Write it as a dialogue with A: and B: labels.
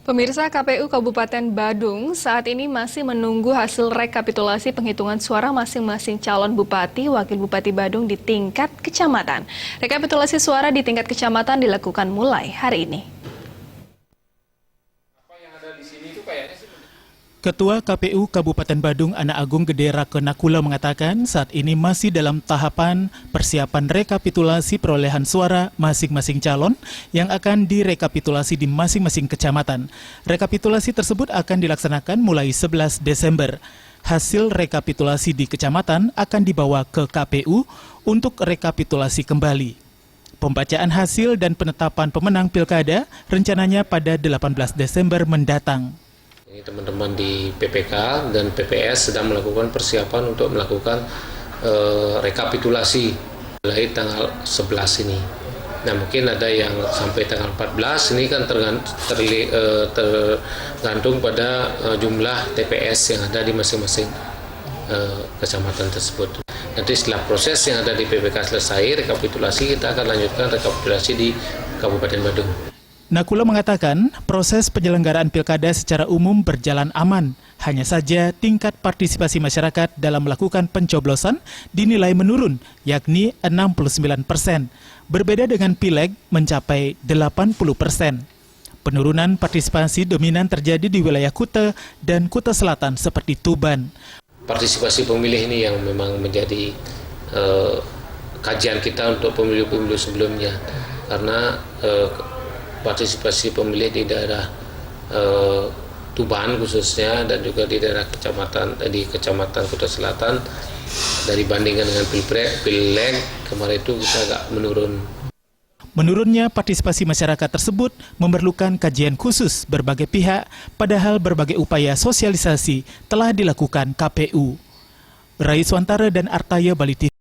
A: Pemirsa, KPU Kabupaten Badung saat ini masih menunggu hasil rekapitulasi penghitungan suara masing-masing calon bupati, wakil bupati Badung di tingkat kecamatan. Rekapitulasi suara di tingkat kecamatan dilakukan mulai hari ini.
B: Ketua KPU Kabupaten Badung Ana Agung Gede Rake Nakula mengatakan saat ini masih dalam tahapan persiapan rekapitulasi perolehan suara masing-masing calon yang akan direkapitulasi di masing-masing kecamatan. Rekapitulasi tersebut akan dilaksanakan mulai 11 Desember. Hasil rekapitulasi di kecamatan akan dibawa ke KPU untuk rekapitulasi kembali. Pembacaan hasil dan penetapan pemenang pilkada rencananya pada 18 Desember mendatang.
C: Teman-teman di PPK dan PPS sedang melakukan persiapan untuk melakukan rekapitulasi mulai tanggal 11 ini. Nah, mungkin ada yang sampai tanggal 14 ini kan tergantung pada jumlah TPS yang ada di masing-masing kecamatan tersebut. Nanti setelah proses yang ada di PPK selesai, rekapitulasi kita akan lanjutkan rekapitulasi di Kabupaten Badung.
B: Nakula mengatakan proses penyelenggaraan pilkada secara umum berjalan aman. Hanya saja tingkat partisipasi masyarakat dalam melakukan pencoblosan dinilai menurun, yakni 69%. Berbeda dengan pileg mencapai 80%. Penurunan partisipasi dominan terjadi di wilayah Kuta dan Kuta Selatan seperti Tuban.
C: Partisipasi pemilih ini yang memang menjadi kajian kita untuk pemilu-pemilu sebelumnya. Karena partisipasi pemilih di daerah Tuban khususnya dan juga di daerah kecamatan Kuta Selatan dari bandingkan dengan pileg kemarin itu kita agak menurun.
B: Menurunnya partisipasi masyarakat tersebut memerlukan kajian khusus berbagai pihak, padahal berbagai upaya sosialisasi telah dilakukan KPU. Rais Wantara dan Artaya Bali TV.